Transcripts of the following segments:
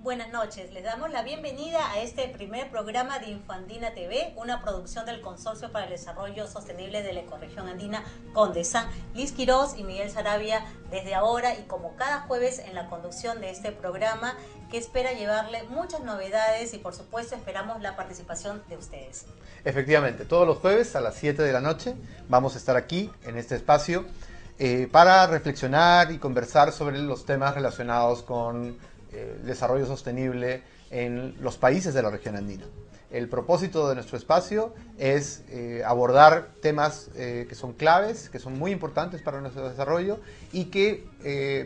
Buenas noches, les damos la bienvenida a este primer programa de Infandina TV, una producción del Consorcio para el Desarrollo Sostenible de la Ecorregión Andina Condesa. Liz Quiroz y Miguel Sarabia desde ahora y como cada jueves en la conducción de este programa que espera llevarle muchas novedades y por supuesto esperamos la participación de ustedes. Efectivamente, todos los jueves a las 7 de la noche vamos a estar aquí en este espacio para reflexionar y conversar sobre los temas relacionados con el desarrollo sostenible en los países de la región andina. El propósito de nuestro espacio es abordar temas que son claves, que son muy importantes para nuestro desarrollo y que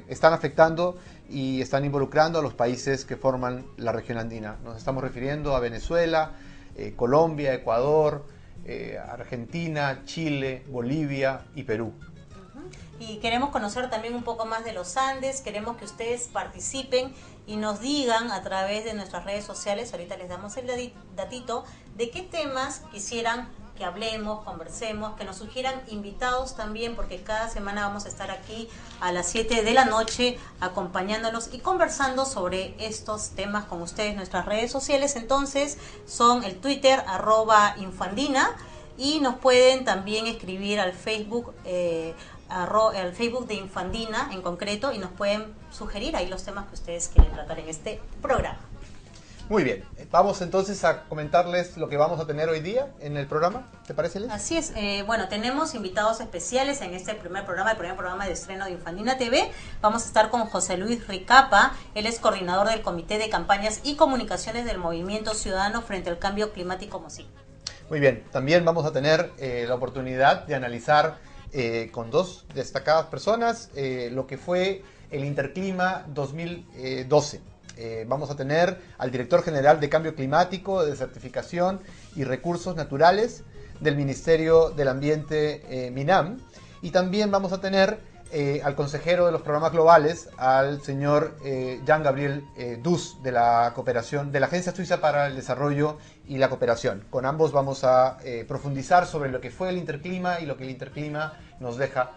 están afectando y están involucrando a los países que forman la región andina. Nos estamos refiriendo a Venezuela, Colombia, Ecuador, Argentina, Chile, Bolivia y Perú. Y queremos conocer también un poco más de los Andes, queremos que ustedes participen y nos digan a través de nuestras redes sociales, ahorita les damos el datito, de qué temas quisieran que hablemos, conversemos, que nos sugieran invitados también, porque cada semana vamos a estar aquí a las 7 de la noche acompañándonos y conversando sobre estos temas con ustedes. Nuestras redes sociales entonces son el Twitter @infandina y nos pueden también escribir al Facebook el Facebook de Infandina en concreto y nos pueden sugerir ahí los temas que ustedes quieren tratar en este programa. Muy bien, vamos entonces a comentarles lo que vamos a tener hoy día en el programa, ¿te parece, Liz? Así es, bueno, tenemos invitados especiales en este primer programa, el primer programa de estreno de Infandina TV. Vamos a estar con José Luis Ricapa, él es coordinador del Comité de Campañas y Comunicaciones del Movimiento Ciudadano frente al Cambio Climático MOSIC. Muy bien, también vamos a tener la oportunidad de analizar con dos destacadas personas lo que fue el Interclima 2012. Vamos a tener al director general de Cambio Climático, de Desertificación y Recursos Naturales del Ministerio del Ambiente, MINAM, y también vamos a tener al consejero de los programas globales, al señor Jean-Gabriel Dus, de la cooperación, de la Agencia Suiza para el Desarrollo y la Cooperación. Con ambos vamos a profundizar sobre lo que fue el Interclima y lo que el Interclima nos deja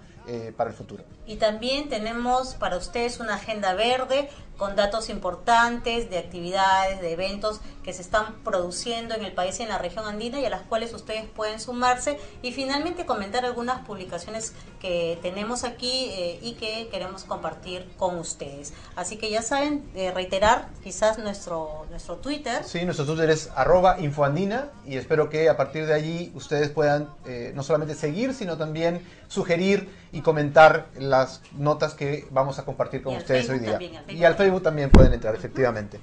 para el futuro. Y también tenemos para ustedes una agenda verde con datos importantes de actividades, de eventos que se están produciendo en el país y en la región andina y a las cuales ustedes pueden sumarse y finalmente comentar algunas publicaciones que tenemos aquí y que queremos compartir con ustedes. Así que ya saben, reiterar quizás nuestro Twitter. Sí, nuestro Twitter es @infoandina y espero que a partir de allí ustedes puedan no solamente seguir, sino también sugerir y comentar las notas que vamos a compartir con ustedes hoy día. Y al Facebook también pueden entrar, efectivamente.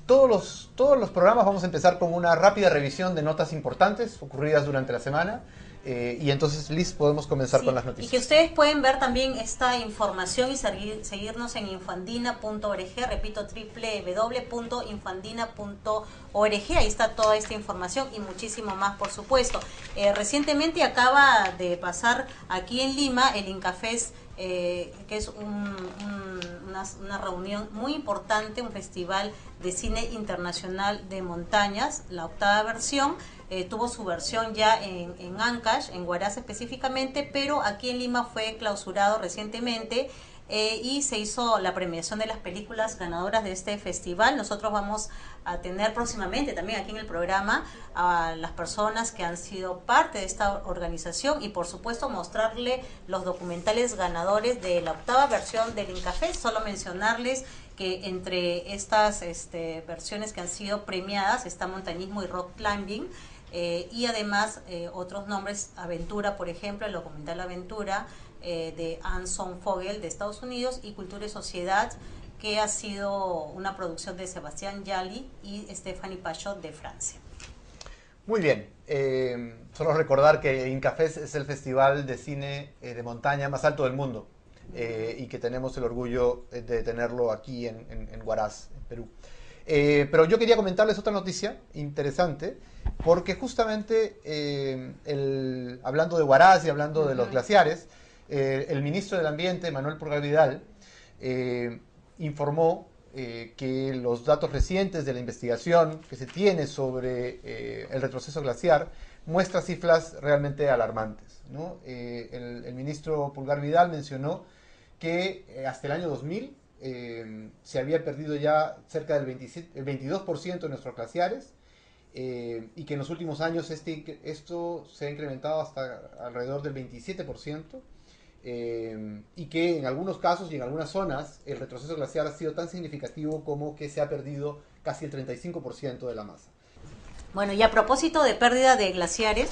Todos los programas vamos a empezar con una rápida revisión de notas importantes ocurridas durante la semana. Y entonces, Liz, podemos comenzar con las noticias. Y que ustedes pueden ver también esta información y seguirnos en infandina.org, repito, www.infandina.org, ahí está toda esta información y muchísimo más, por supuesto. Recientemente acaba de pasar aquí en Lima el INCAFES, que es una reunión muy importante, un festival de cine internacional de montañas, la 8ª versión. Tuvo su versión ya en Ancash, en Huaraz específicamente, pero aquí en Lima fue clausurado recientemente y se hizo la premiación de las películas ganadoras de este festival. Nosotros vamos a tener próximamente también aquí en el programa a las personas que han sido parte de esta organización y por supuesto mostrarle los documentales ganadores de la 8ª versión del INCAFES. Solo mencionarles que entre estas versiones que han sido premiadas está montañismo y rock climbing. Y además otros nombres, Aventura, por ejemplo, el documental Aventura de Anson Fogel de Estados Unidos y Cultura y Sociedad, que ha sido una producción de Sebastián Yali y Stephanie Pachot de Francia. Muy bien, solo recordar que INCAFES es el festival de cine de montaña más alto del mundo y que tenemos el orgullo de tenerlo aquí en Huaraz, en Perú. Pero yo quería comentarles otra noticia interesante, porque justamente hablando de Huaraz y hablando de los glaciares, el ministro del Ambiente, Manuel Pulgar Vidal, informó que los datos recientes de la investigación que se tiene sobre el retroceso glaciar muestra cifras realmente alarmantes, ¿no? El ministro Pulgar Vidal mencionó que hasta el año 2000 se había perdido ya cerca del 27, el 22% de nuestros glaciares, y que en los últimos años esto se ha incrementado hasta alrededor del 27%, y que en algunos casos y en algunas zonas el retroceso glaciar ha sido tan significativo como que se ha perdido casi el 35% de la masa. Bueno, y a propósito de pérdida de glaciares,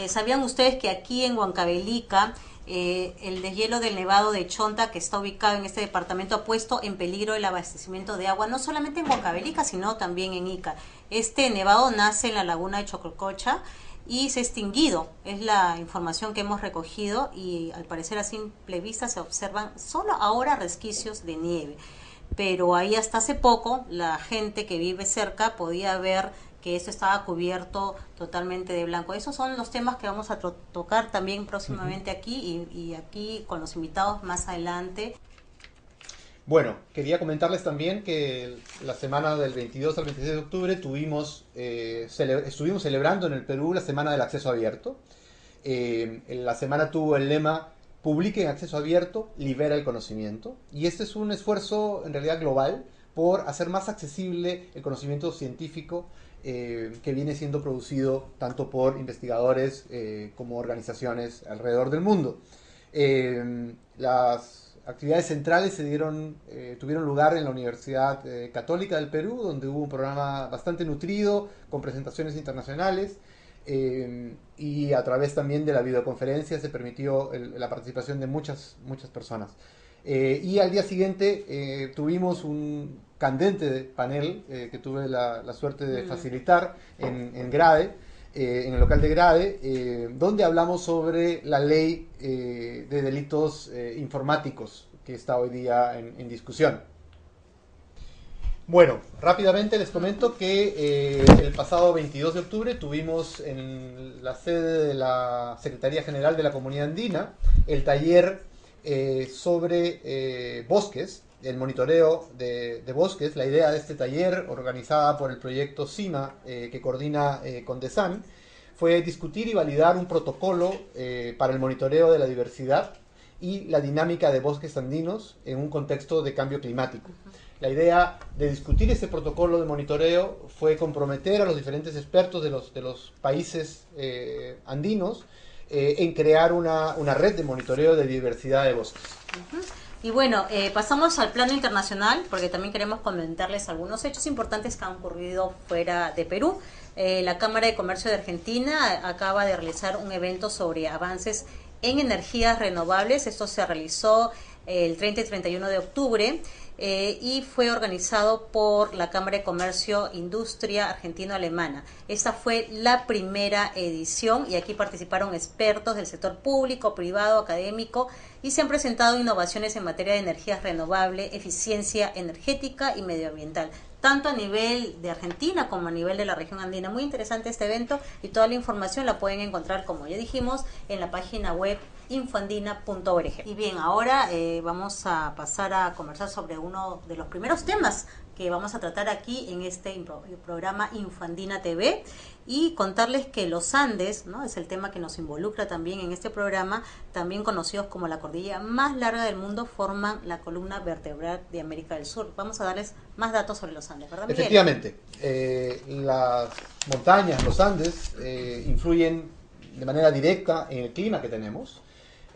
¿sabían ustedes que aquí en Huancavelica el deshielo del Nevado de Chonta, que está ubicado en este departamento, ha puesto en peligro el abastecimiento de agua, no solamente en Huancavelica, sino también en Ica? Este nevado nace en la laguna de Chocolcocha y se ha extinguido, es la información que hemos recogido, y al parecer a simple vista se observan solo ahora resquicios de nieve. Pero ahí hasta hace poco la gente que vive cerca podía ver que esto estaba cubierto totalmente de blanco. Esos son los temas que vamos a tocar también próximamente aquí y aquí con los invitados más adelante. Bueno, quería comentarles también que la semana del 22 al 26 de octubre estuvimos celebrando en el Perú la Semana del Acceso Abierto. La semana tuvo el lema "Publique en acceso abierto, libera el conocimiento", y este es un esfuerzo en realidad global por hacer más accesible el conocimiento científico que viene siendo producido tanto por investigadores como organizaciones alrededor del mundo. Las actividades centrales tuvieron lugar en la Universidad Católica del Perú, donde hubo un programa bastante nutrido con presentaciones internacionales, y a través también de la videoconferencia se permitió la participación de muchas personas. Y al día siguiente tuvimos un candente panel que tuve la suerte de facilitar en Grade, en el local de Grade, donde hablamos sobre la ley de delitos informáticos que está hoy día en discusión. Bueno, rápidamente les comento que el pasado 22 de octubre tuvimos en la sede de la Secretaría General de la Comunidad Andina el taller sobre bosques, el monitoreo de bosques. La idea de este taller, organizada por el proyecto CIMA, que coordina Condesan, fue discutir y validar un protocolo para el monitoreo de la diversidad y la dinámica de bosques andinos en un contexto de cambio climático. La idea de discutir este protocolo de monitoreo fue comprometer a los diferentes expertos de los países andinos en crear una red de monitoreo de diversidad de bosques. Y bueno, pasamos al plano internacional, porque también queremos comentarles algunos hechos importantes que han ocurrido fuera de Perú. La Cámara de Comercio de Argentina acaba de realizar un evento sobre avances en energías renovables. Esto se realizó el 30 y 31 de octubre. Y fue organizado por la Cámara de Comercio Industria Argentino-Alemana. Esta fue la primera edición y aquí participaron expertos del sector público, privado, académico, y se han presentado innovaciones en materia de energías renovables, eficiencia energética y medioambiental, tanto a nivel de Argentina como a nivel de la región andina. Muy interesante este evento y toda la información la pueden encontrar, como ya dijimos, en la página web infoandina.org. Y bien, ahora vamos a pasar a conversar sobre uno de los primeros temas que vamos a tratar aquí en este programa Infoandina TV, y contarles que los Andes, ¿no?, es el tema que nos involucra también en este programa, también conocidos como la cordillera más larga del mundo, forman la columna vertebral de América del Sur. Vamos a darles más datos sobre los Andes, ¿verdad, Miguel? Efectivamente, las montañas, los Andes, influyen de manera directa en el clima que tenemos,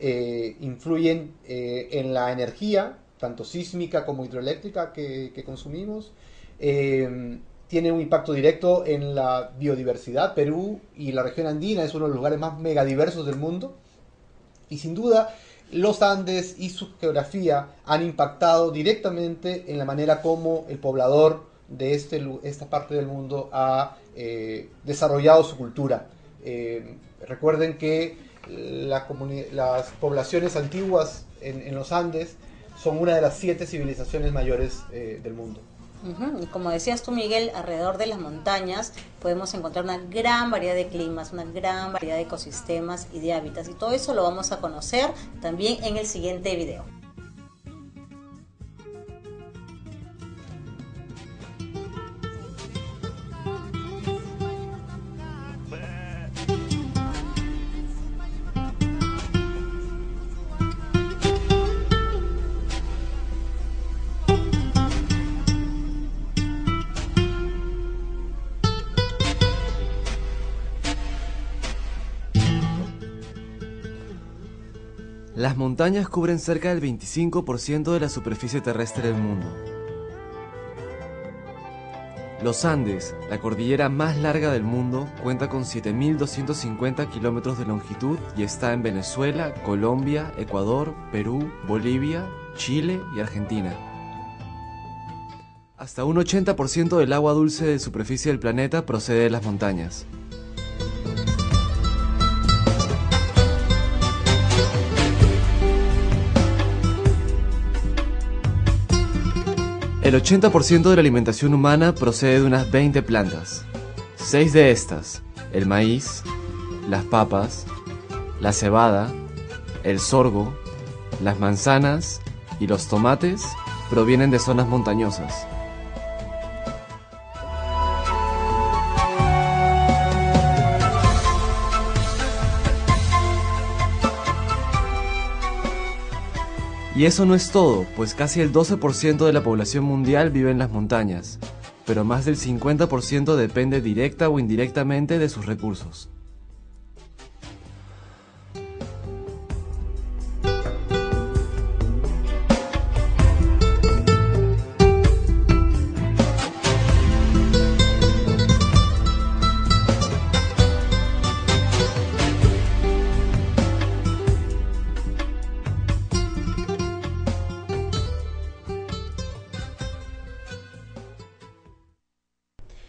influyen en la energía, tanto sísmica como hidroeléctrica que consumimos, tiene un impacto directo en la biodiversidad. Perú y la región andina es uno de los lugares más megadiversos del mundo, y sin duda los Andes y su geografía han impactado directamente en la manera como el poblador de esta parte del mundo ha desarrollado su cultura. Recuerden que las poblaciones antiguas en los Andes son una de las 7 civilizaciones mayores del mundo. Y como decías tú, Miguel, alrededor de las montañas podemos encontrar una gran variedad de climas, una gran variedad de ecosistemas y de hábitats, y todo eso lo vamos a conocer también en el siguiente video. Las montañas cubren cerca del 25% de la superficie terrestre del mundo. Los Andes, la cordillera más larga del mundo, cuenta con 7.250 kilómetros de longitud y está en Venezuela, Colombia, Ecuador, Perú, Bolivia, Chile y Argentina. Hasta un 80% del agua dulce de superficie del planeta procede de las montañas. El 80% de la alimentación humana procede de unas 20 plantas. 6 de estas, el maíz, las papas, la cebada, el sorgo, las manzanas y los tomates, provienen de zonas montañosas. Y eso no es todo, pues casi el 12% de la población mundial vive en las montañas, pero más del 50% depende directa o indirectamente de sus recursos.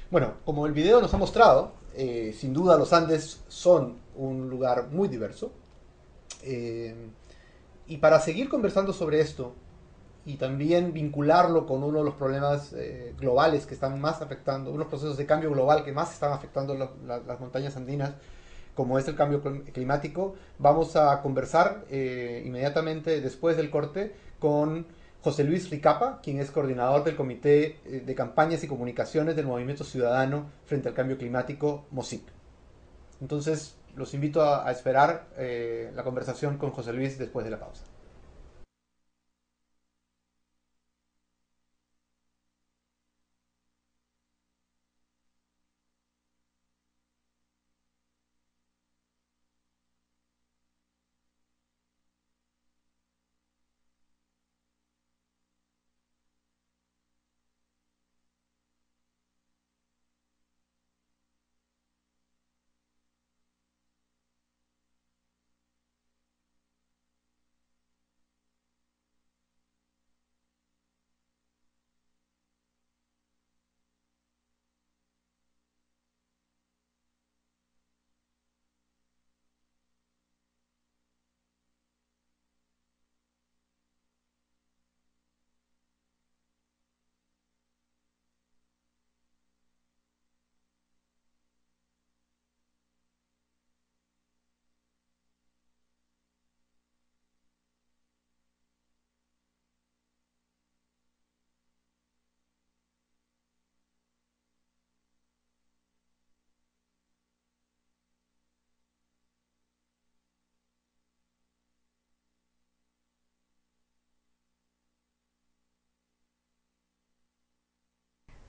Bueno, como el video nos ha mostrado, sin duda los Andes son un lugar muy diverso. Y para seguir conversando sobre esto y también vincularlo con uno de los problemas globales que están más afectando, unos procesos de cambio global que más están afectando las montañas andinas, como es el cambio climático, vamos a conversar inmediatamente después del corte con José Luis Ricapa, quien es coordinador del Comité de Campañas y Comunicaciones del Movimiento Ciudadano frente al Cambio Climático, MOSIC. Entonces, los invito a esperar la conversación con José Luis después de la pausa.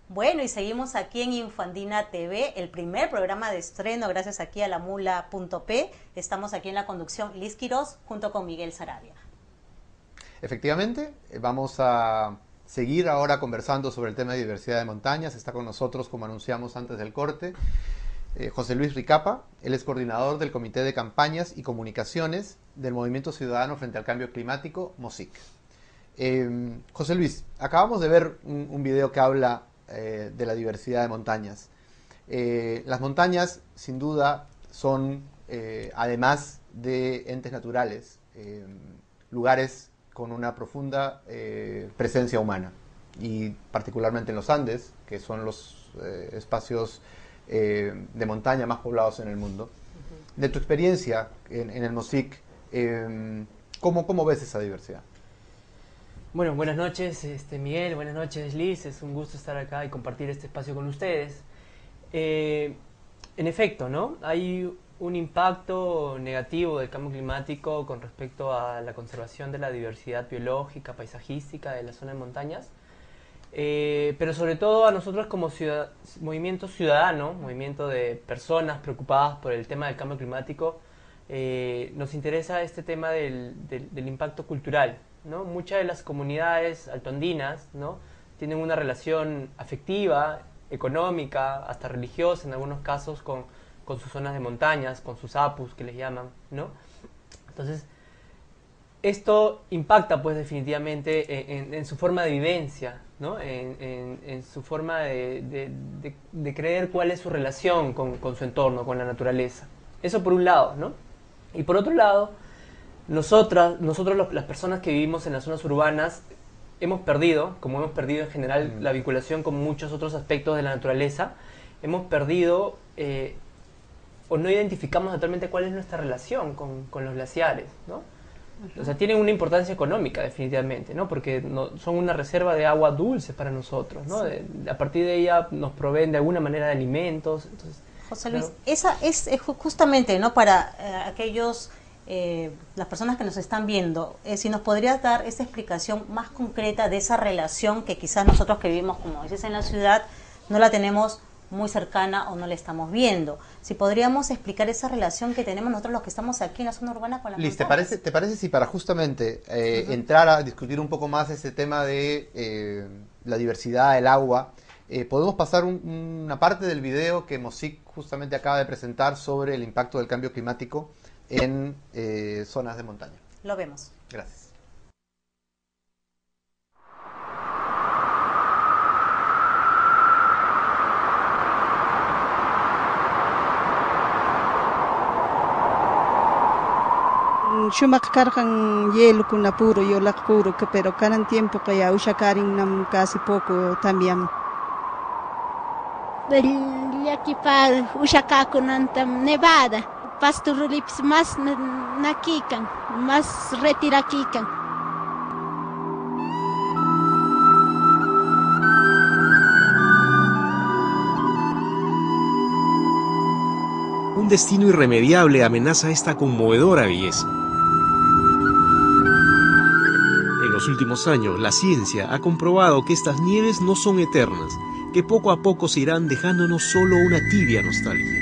Bueno, y seguimos aquí en Infandina TV, el primer programa de estreno, gracias aquí a la mula.p. Estamos aquí en la conducción Liz Quirós junto con Miguel Sarabia. Efectivamente, vamos a seguir ahora conversando sobre el tema de diversidad de montañas. Está con nosotros, como anunciamos antes del corte, José Luis Ricapa. Él es coordinador del Comité de Campañas y Comunicaciones del Movimiento Ciudadano frente al Cambio Climático, MOSIC. José Luis, acabamos de ver un video que habla de la diversidad de montañas. Las montañas, sin duda, son, además de entes naturales, lugares con una profunda presencia humana, y particularmente en los Andes, que son los espacios de montaña más poblados en el mundo. De tu experiencia en el MOSIC, ¿cómo ves esa diversidad? Bueno, buenas noches Miguel, buenas noches Liz, es un gusto estar acá y compartir este espacio con ustedes. En efecto, ¿no? Hay un impacto negativo del cambio climático con respecto a la conservación de la diversidad biológica, paisajística de la zona de montañas, pero sobre todo a nosotros como movimiento ciudadano, movimiento de personas preocupadas por el tema del cambio climático, nos interesa este tema del impacto cultural, ¿no? Muchas de las comunidades altoandinas, ¿no?, tienen una relación afectiva, económica, hasta religiosa en algunos casos con sus zonas de montañas, con sus apus que les llaman, ¿no? Entonces, esto impacta pues definitivamente en su forma de vivencia, ¿no? En su forma de creer cuál es su relación con su entorno, con la naturaleza. Eso por un lado, ¿no? Y por otro lado, nosotros las personas que vivimos en las zonas urbanas, hemos perdido, como hemos perdido en general la vinculación con muchos otros aspectos de la naturaleza, hemos perdido o no identificamos actualmente cuál es nuestra relación con los glaciares, ¿no? O sea, tienen una importancia económica definitivamente, ¿no? Porque son una reserva de agua dulce para nosotros, ¿no? Sí. A partir de ella nos proveen de alguna manera de alimentos. Entonces, José Luis, claro. esa es justamente, ¿no?, para aquellos, las personas que nos están viendo, si nos podrías dar esa explicación más concreta de esa relación que quizás nosotros que vivimos, como dices, en la ciudad, no la tenemos muy cercana o no la estamos viendo. Si podríamos explicar esa relación que tenemos nosotros los que estamos aquí en la zona urbana con las Liz, montañas. ¿te parece si para justamente entrar a discutir un poco más ese tema de la diversidad del agua, podemos pasar una parte del video que Mosic justamente acaba de presentar sobre el impacto del cambio climático en zonas de montaña? Lo vemos. Gracias. Shumak karkan hielo con apuro, yo la puro, pero cada tiempo que ya usa karin nam casi poco también. Aquí para usar con nevada, pasturulips más nakikan, más retirakikan. Un destino irremediable amenaza esta conmovedora belleza. En los últimos años, la ciencia ha comprobado que estas nieves no son eternas, que poco a poco se irán dejándonos solo una tibia nostalgia.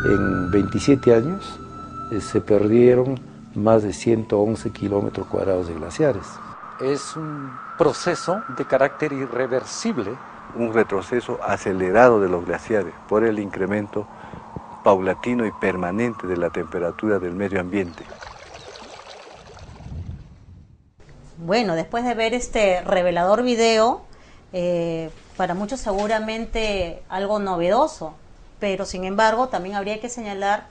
En 27 años se perdieron más de 111 kilómetros cuadrados de glaciares. Es un proceso de carácter irreversible. Un retroceso acelerado de los glaciares por el incremento paulatino y permanente de la temperatura del medio ambiente. Bueno, después de ver este revelador video, para muchos seguramente algo novedoso, pero sin embargo también habría que señalar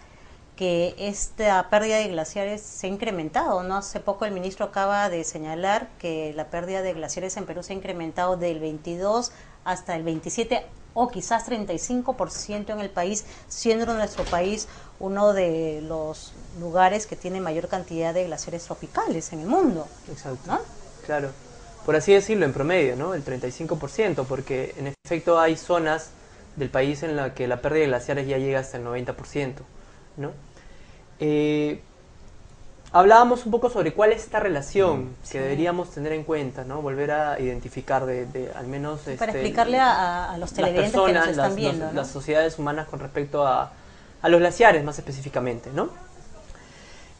que esta pérdida de glaciares se ha incrementado, ¿no? Hace poco el ministro acaba de señalar que la pérdida de glaciares en Perú se ha incrementado del 22 hasta el 27 o quizás 35% en el país, siendo nuestro país uno de los lugares que tiene mayor cantidad de glaciares tropicales en el mundo. Exacto, ¿no? Claro. Por así decirlo, en promedio, ¿no? El 35%, porque en efecto hay zonas del país en la que la pérdida de glaciares ya llega hasta el 90%, ¿no? Hablábamos un poco sobre cuál es esta relación que deberíamos tener en cuenta, ¿no? Volver a identificar al menos... Para explicarle a los televidentes personas, que nos están viendo, ¿no? Las sociedades humanas con respecto a los glaciares más específicamente, ¿no?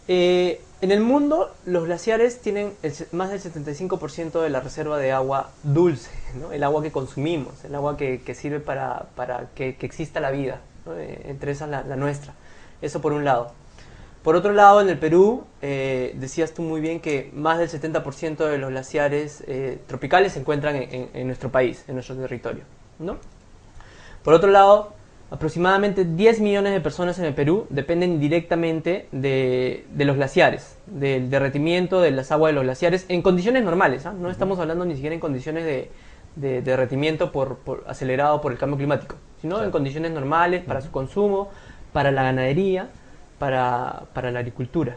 En el mundo los glaciares tienen más del 75% de la reserva de agua dulce, ¿no? El agua que consumimos, el agua que sirve para que exista la vida, ¿no? Entre esas la nuestra. Eso por un lado. Por otro lado, en el Perú, decías tú muy bien que más del 70% de los glaciares tropicales se encuentran en nuestro país, en nuestro territorio, ¿no? Por otro lado, aproximadamente 10 millones de personas en el Perú dependen directamente de los glaciares, del derretimiento de las aguas de los glaciares en condiciones normales, ¿eh? No estamos hablando ni siquiera en condiciones de derretimiento acelerado por el cambio climático, sino en condiciones normales para su consumo, para la ganadería, para la agricultura.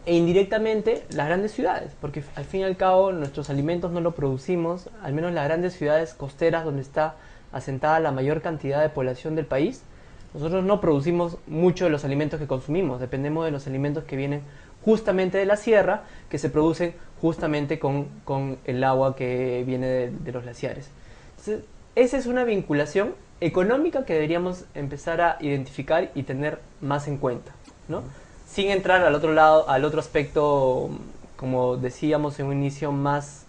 E indirectamente las grandes ciudades, porque al fin y al cabo nuestros alimentos no los producimos, al menos las grandes ciudades costeras donde está asentada la mayor cantidad de población del país. Nosotros no producimos mucho de los alimentos que consumimos, dependemos de los alimentos que vienen justamente de la sierra, que se producen justamente con el agua que viene de los glaciares. Entonces, esa es una vinculación económica que deberíamos empezar a identificar y tener más en cuenta, ¿no? Sin entrar al otro lado, al otro aspecto, como decíamos en un inicio, más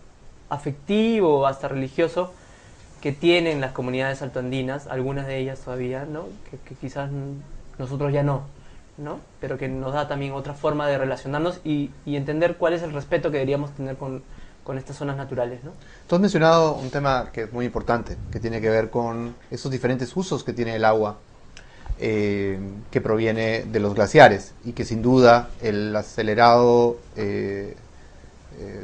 afectivo, hasta religioso, que tienen las comunidades altoandinas, algunas de ellas todavía, ¿no? Que quizás nosotros ya no, pero que nos da también otra forma de relacionarnos y entender cuál es el respeto que deberíamos tener con estas zonas naturales, ¿no? Tú has mencionado un tema que es muy importante, que tiene que ver con esos diferentes usos que tiene el agua que proviene de los glaciares y que sin duda el acelerado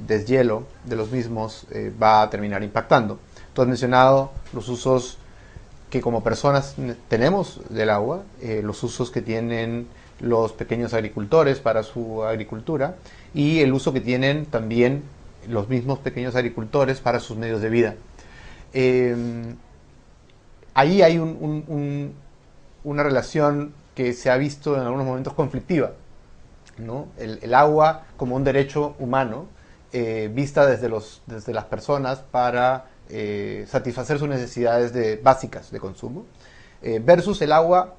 deshielo de los mismos va a terminar impactando. Tú has mencionado los usos que como personas tenemos del agua, los usos que tienen los pequeños agricultores para su agricultura y el uso que tienen también los mismos pequeños agricultores para sus medios de vida. Ahí hay una relación que se ha visto en algunos momentos conflictiva, ¿no? El agua como un derecho humano vista desde las personas para satisfacer sus necesidades básicas de consumo, versus el agua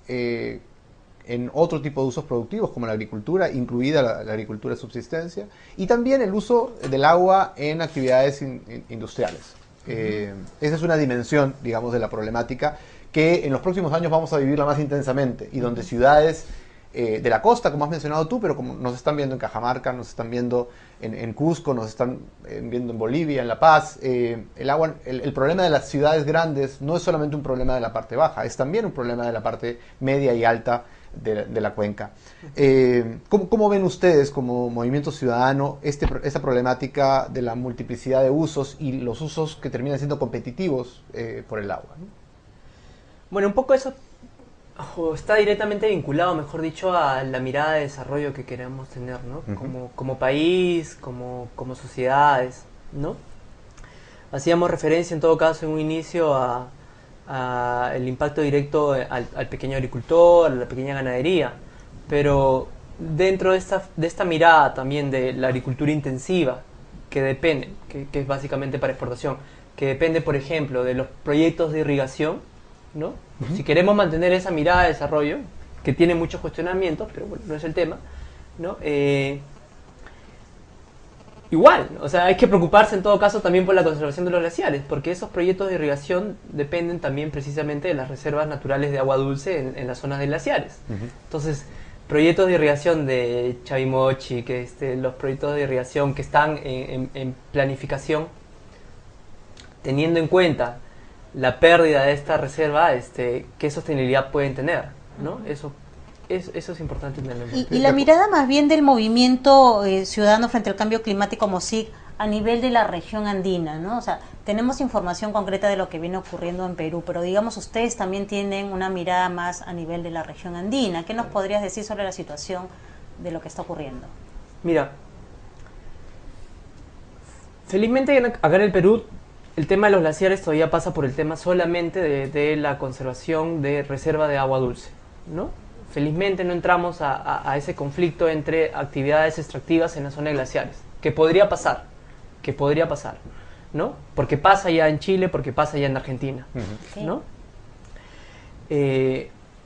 en otro tipo de usos productivos como la agricultura, incluida la agricultura de subsistencia, y también el uso del agua en actividades industriales. Esa es una dimensión, digamos, de la problemática que en los próximos años vamos a vivirla más intensamente y donde ciudades de la costa, como has mencionado tú, pero como nos están viendo en Cajamarca, nos están viendo en Cusco, nos están viendo en Bolivia, en La Paz, el agua, el problema de las ciudades grandes no es solamente un problema de la parte baja, es también un problema de la parte media y alta de la cuenca. ¿Cómo ven ustedes como movimiento ciudadano esta problemática de la multiplicidad de usos y los usos que terminan siendo competitivos por el agua, ¿no? Bueno, un poco eso está directamente vinculado, mejor dicho, a la mirada de desarrollo que queremos tener, ¿no? Como país, como sociedades, ¿no? Hacíamos referencia en todo caso en un inicio a el impacto directo al pequeño agricultor, a la pequeña ganadería, pero dentro de esta mirada también de la agricultura intensiva, que depende, que es básicamente para exportación, que depende, por ejemplo, de los proyectos de irrigación, ¿no? Si queremos mantener esa mirada de desarrollo, que tiene muchos cuestionamientos, pero bueno, no es el tema, ¿no? Igual, o sea, hay que preocuparse en todo caso también por la conservación de los glaciares, porque esos proyectos de irrigación dependen también precisamente de las reservas naturales de agua dulce en las zonas de glaciares. Entonces, proyectos de irrigación de Chavimochi, los proyectos de irrigación que están en planificación, teniendo en cuenta la pérdida de esta reserva, ¿qué sostenibilidad pueden tener? ¿No? Eso es importante tenerlo en cuenta. Y la mirada más bien del movimiento ciudadano frente al cambio climático MOSIC a nivel de la región andina, ¿no? O sea, tenemos información concreta de lo que viene ocurriendo en Perú, pero digamos ustedes también tienen una mirada más a nivel de la región andina. ¿Qué nos podrías decir sobre la situación de lo que está ocurriendo? Mira, felizmente acá en el Perú el tema de los glaciares todavía pasa por el tema solamente de la conservación de reserva de agua dulce, ¿no? Felizmente no entramos a ese conflicto entre actividades extractivas en la zona de glaciares, que podría pasar, ¿no? Porque pasa ya en Chile, porque pasa ya en Argentina, ¿no?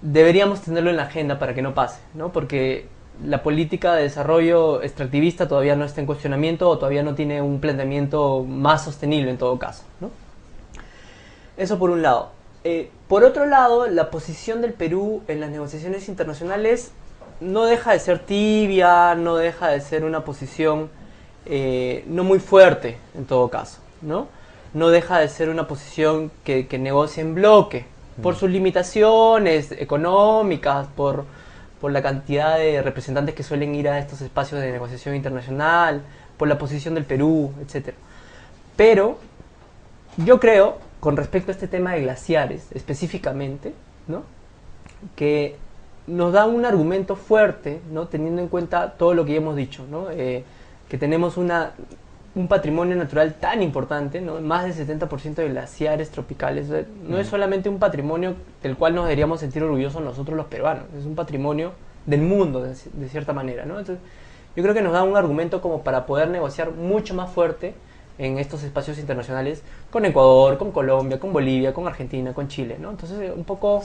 Deberíamos tenerlo en la agenda para que no pase, ¿no? Porque la política de desarrollo extractivista todavía no está en cuestionamiento o todavía no tiene un planteamiento más sostenible en todo caso, ¿no? Eso por un lado. Por otro lado, la posición del Perú en las negociaciones internacionales no deja de ser tibia, no deja de ser una posición no muy fuerte en todo caso, ¿no? No deja de ser una posición que negocia en bloque, por sus limitaciones económicas, por la cantidad de representantes que suelen ir a estos espacios de negociación internacional, por la posición del Perú, etc. Pero yo creo, con respecto a este tema de glaciares específicamente, ¿no?, que nos da un argumento fuerte, ¿no?, teniendo en cuenta todo lo que ya hemos dicho, ¿no?, que tenemos un patrimonio natural tan importante, ¿no?, más del 70% de glaciares tropicales. No es solamente un patrimonio del cual nos deberíamos sentir orgullosos nosotros los peruanos, es un patrimonio del mundo de cierta manera, ¿no? Entonces, yo creo que nos da un argumento como para poder negociar mucho más fuerte en estos espacios internacionales con Ecuador, con Colombia, con Bolivia, con Argentina, con Chile, ¿no? Entonces, un poco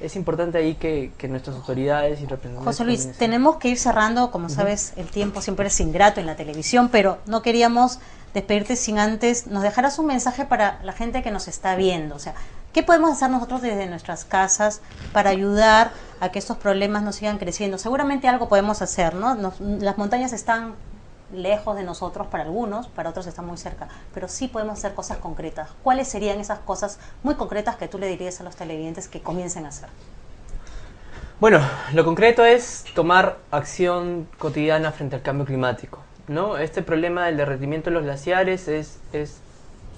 es importante ahí que nuestras autoridades y representantes... José Luis, tenemos que ir cerrando, como sabes, el tiempo siempre es ingrato en la televisión, pero no queríamos despedirte sin antes nos dejaras un mensaje para la gente que nos está viendo. O sea, ¿qué podemos hacer nosotros desde nuestras casas para ayudar a que estos problemas no sigan creciendo? Seguramente algo podemos hacer, ¿no? Las montañas están lejos de nosotros para algunos, para otros están muy cerca, pero sí podemos hacer cosas concretas. ¿Cuáles serían esas cosas muy concretas que tú le dirías a los televidentes que comiencen a hacer? Bueno, lo concreto es tomar acción cotidiana frente al cambio climático, ¿no? Este problema del derretimiento de los glaciares es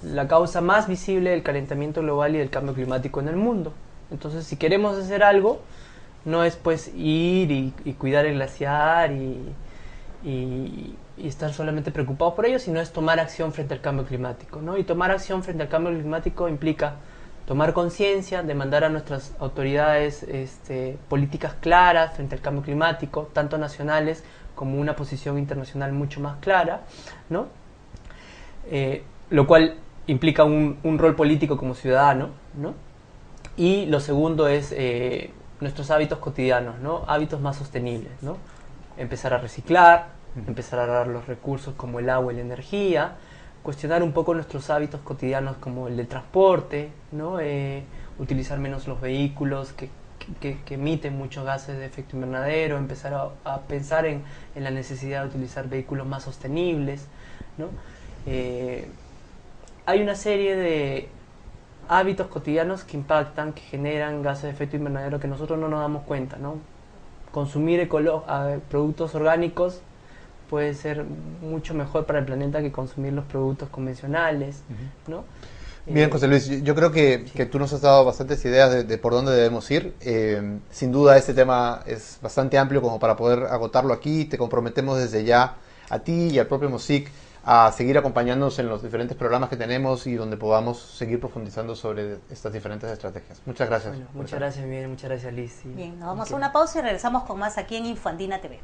la causa más visible del calentamiento global y del cambio climático en el mundo. Entonces, si queremos hacer algo, no es pues ir y cuidar el glaciar y estar solamente preocupados por ello, sino es tomar acción frente al cambio climático, ¿no? Y tomar acción frente al cambio climático implica tomar conciencia, demandar a nuestras autoridades políticas claras frente al cambio climático, tanto nacionales como una posición internacional mucho más clara, ¿no? Lo cual implica un rol político como ciudadano, ¿no? Y lo segundo es nuestros hábitos cotidianos, ¿no? Hábitos más sostenibles, ¿no? Empezar a reciclar, empezar a ahorrar los recursos como el agua y la energía, cuestionar un poco nuestros hábitos cotidianos como el de transporte, ¿no? Utilizar menos los vehículos que emiten muchos gases de efecto invernadero, empezar a pensar en la necesidad de utilizar vehículos más sostenibles, ¿no? Hay una serie de hábitos cotidianos que impactan, que generan gases de efecto invernadero que nosotros no nos damos cuenta, ¿no? Consumir productos orgánicos puede ser mucho mejor para el planeta que consumir los productos convencionales, ¿no? Bien, José Luis, yo creo que tú nos has dado bastantes ideas de por dónde debemos ir. Sin duda este tema es bastante amplio como para poder agotarlo aquí. Te comprometemos desde ya a ti y al propio MOSIC a seguir acompañándonos en los diferentes programas que tenemos y donde podamos seguir profundizando sobre estas diferentes estrategias. Muchas gracias. Bueno, muchas gracias, Miguel, muchas gracias, Liz. Sí. Bien, nos vamos a una pausa y regresamos con más aquí en Infandina TV.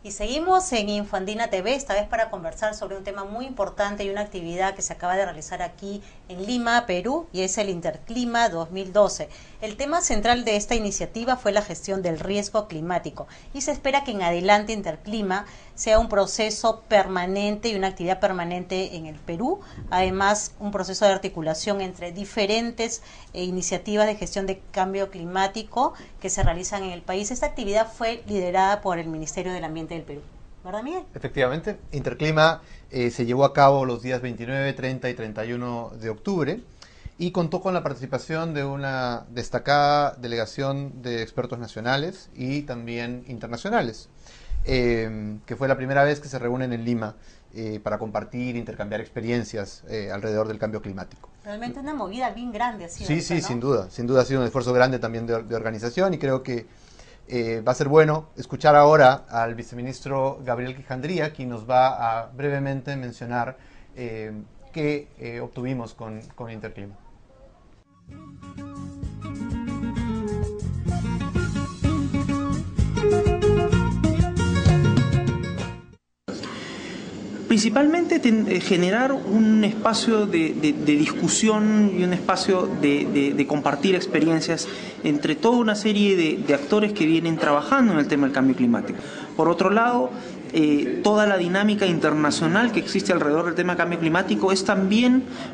Y seguimos en Infandina TV, esta vez para conversar sobre un tema muy importante y una actividad que se acaba de realizar aquí en Lima, Perú, y es el Interclima 2012. El tema central de esta iniciativa fue la gestión del riesgo climático y se espera que en adelante Interclima sea un proceso permanente y una actividad permanente en el Perú, además un proceso de articulación entre diferentes iniciativas de gestión de cambio climático que se realizan en el país. Esta actividad fue liderada por el Ministerio del Ambiente del Perú. ¿verdad, Miguel? Efectivamente, Interclima se llevó a cabo los días 29, 30 y 31 de octubre y contó con la participación de una destacada delegación de expertos nacionales y también internacionales, que fue la primera vez que se reúnen en Lima para compartir, intercambiar experiencias alrededor del cambio climático. Realmente una movida bien grande ha sido. Sí, esta, sí, ¿no? sin duda ha sido un esfuerzo grande también de organización y creo que va a ser bueno escuchar ahora al viceministro Gabriel Quijandría, quien nos va a brevemente mencionar qué obtuvimos con Interclima. Principalmente generar un espacio de discusión y un espacio de compartir experiencias entre toda una serie de actores que vienen trabajando en el tema del cambio climático. Por otro lado, toda la dinámica internacional que existe alrededor del tema del cambio climático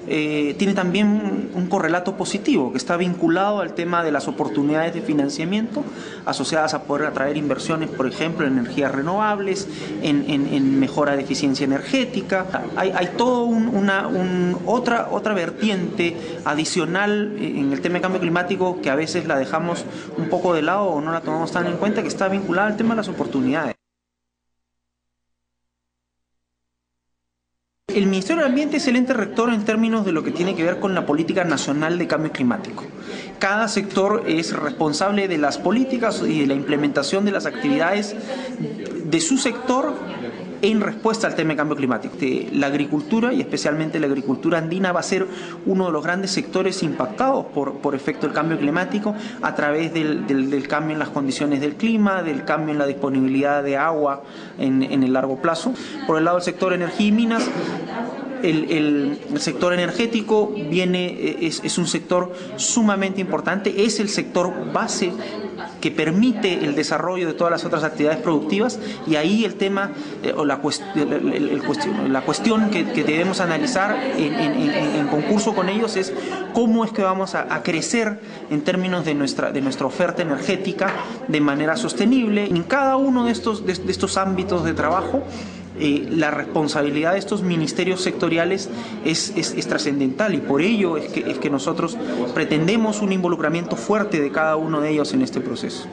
tiene también un correlato positivo que está vinculado al tema de las oportunidades de financiamiento asociadas a poder atraer inversiones, por ejemplo, en energías renovables, en mejora de eficiencia energética. Hay toda otra vertiente adicional en el tema del cambio climático que a veces la dejamos un poco de lado o no la tomamos tan en cuenta, que está vinculada al tema de las oportunidades. El Ministerio del Ambiente es el ente rector en términos de lo que tiene que ver con la política nacional de cambio climático. Cada sector es responsable de las políticas y de la implementación de las actividades de su sector en respuesta al tema de cambio climático. La agricultura, y especialmente la agricultura andina, va a ser uno de los grandes sectores impactados por efecto del cambio climático a través del cambio en las condiciones del clima, del cambio en la disponibilidad de agua en el largo plazo. Por el lado del sector energía y minas, el sector energético es un sector sumamente importante, es el sector base que permite el desarrollo de todas las otras actividades productivas, y ahí el tema o la cuestión que debemos analizar en concurso con ellos es cómo es que vamos a crecer en términos de nuestra oferta energética de manera sostenible. En cada uno de estos ámbitos de trabajo, la responsabilidad de estos ministerios sectoriales es trascendental, y por ello es que nosotros pretendemos un involucramiento fuerte de cada uno de ellos en este proceso.